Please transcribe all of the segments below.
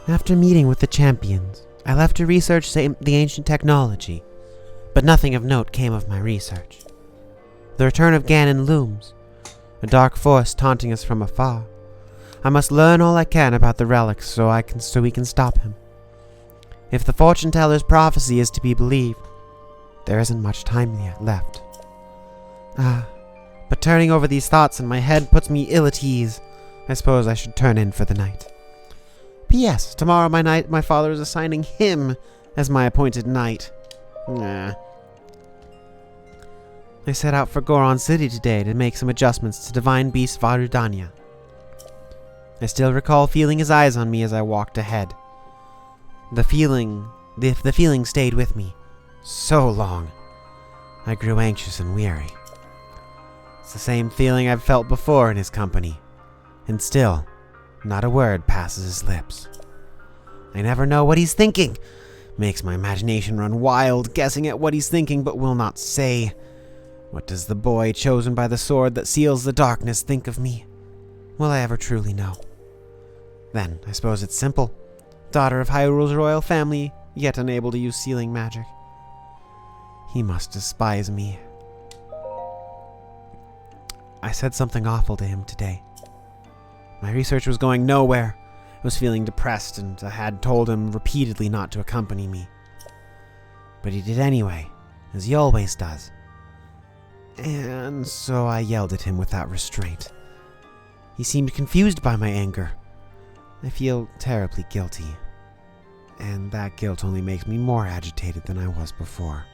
After meeting with the champions, I left to research the ancient technology, but nothing of note came of my research. The return of Ganon looms, a dark force taunting us from afar. I must learn all I can about the relics so we can stop him. If the fortune teller's prophecy is to be believed, there isn't much time yet left. But turning over these thoughts in my head puts me ill at ease. I suppose I should turn in for the night. P.S. Tomorrow my father is assigning him as my appointed knight. I set out for Goron City today to make some adjustments to Divine Beast Varudanya. I still recall feeling his eyes on me as I walked ahead. The feeling stayed with me so long. I grew anxious and weary. It's the same feeling I've felt before in his company, and still, not a word passes his lips. I never know what he's thinking. Makes my imagination run wild, guessing at what he's thinking but will not say. What does the boy chosen by the sword that seals the darkness think of me? Will I ever truly know? Then, I suppose it's simple. Daughter of Hyrule's royal family, yet unable to use sealing magic. He must despise me. I said something awful to him today. My research was going nowhere. I was feeling depressed, and I had told him repeatedly not to accompany me. But he did anyway, as he always does. And so I yelled at him without restraint. He seemed confused by my anger. I feel terribly guilty, and that guilt only makes me more agitated than I was before.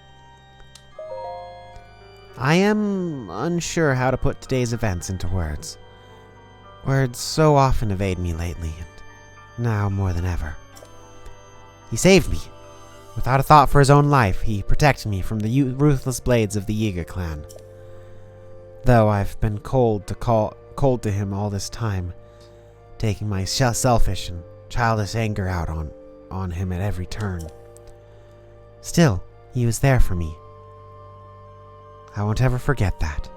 I am unsure how to put today's events into words. Words so often evade me lately, and now more than ever. He saved me. Without a thought for his own life, he protected me from the ruthless blades of the Yiga clan. Though I've been cold to him all this time, taking my selfish and childish anger out on him at every turn. Still, he was there for me. I won't ever forget that.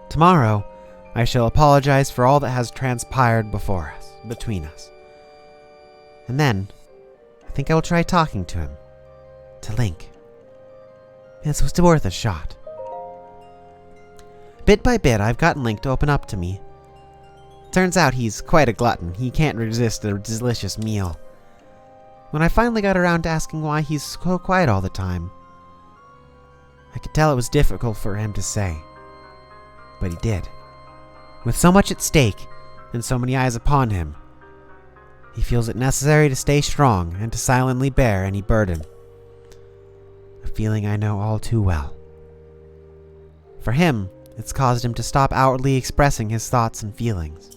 Tomorrow, I shall apologize for all that has transpired between us. And then, I think I will try talking to him. To Link. It's still worth a shot. Bit by bit, I've gotten Link to open up to me. Turns out he's quite a glutton. He can't resist a delicious meal. When I finally got around to asking why he's so quiet all the time, I could tell it was difficult for him to say. But he did. With so much at stake, and so many eyes upon him, he feels it necessary to stay strong and to silently bear any burden. A feeling I know all too well. For him, it's caused him to stop outwardly expressing his thoughts and feelings.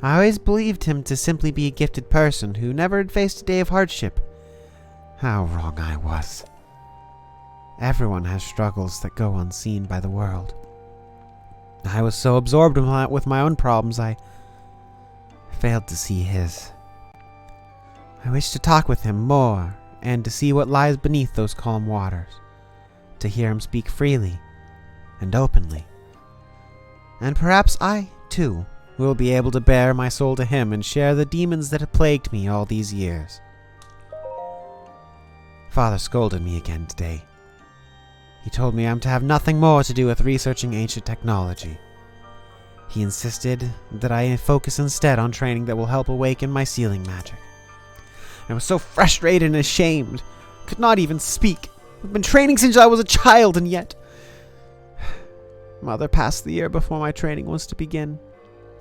I always believed him to simply be a gifted person who never had faced a day of hardship. How wrong I was. Everyone has struggles that go unseen by the world. I was so absorbed with my own problems, I failed to see his. I wish to talk with him more, and to see what lies beneath those calm waters, to hear him speak freely and openly. And perhaps I, too, will be able to bare my soul to him and share the demons that have plagued me all these years. Father scolded me again today. He told me I'm to have nothing more to do with researching ancient technology. He insisted that I focus instead on training that will help awaken my sealing magic. I was so frustrated and ashamed, could not even speak. I've been training since I was a child, and yet... Mother passed the year before my training was to begin.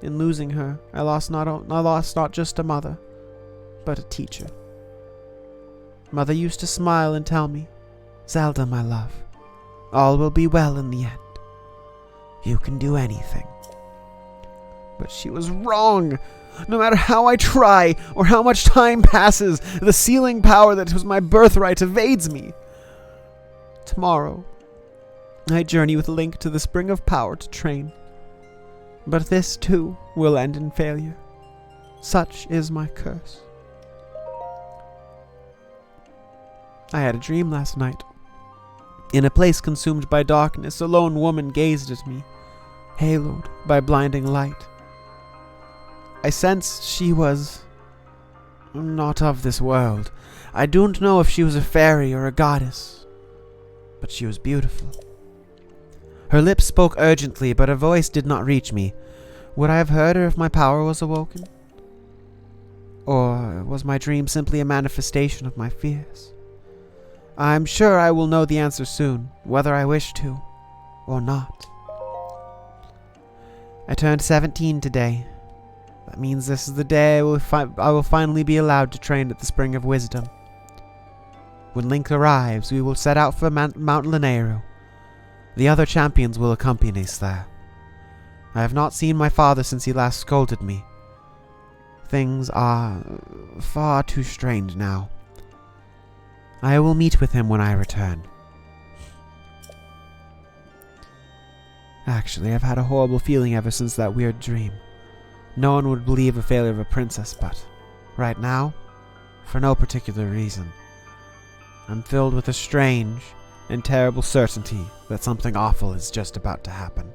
In losing her, I lost not just a mother, but a teacher. Mother used to smile and tell me, "Zelda, my love, all will be well in the end. You can do anything." But she was wrong. No matter how I try, or how much time passes, the sealing power that was my birthright evades me. Tomorrow, I journey with Link to the Spring of Power to train. But this, too, will end in failure. Such is my curse. I had a dream last night. In a place consumed by darkness, a lone woman gazed at me, haloed by blinding light. I sensed she was not of this world. I don't know if she was a fairy or a goddess, but she was beautiful. Her lips spoke urgently, but her voice did not reach me. Would I have heard her if my power was awoken? Or was my dream simply a manifestation of my fears? I'm sure I will know the answer soon, whether I wish to or not. I turned 17 today. That means this is the day I will finally be allowed to train at the Spring of Wisdom. When Link arrives, we will set out for Mount Lanayru. The other champions will accompany us there. I have not seen my father since he last scolded me. Things are far too strange now. I will meet with him when I return. Actually, I've had a horrible feeling ever since that weird dream. No one would believe a failure of a princess, but right now, for no particular reason, I'm filled with a strange and terrible certainty that something awful is just about to happen.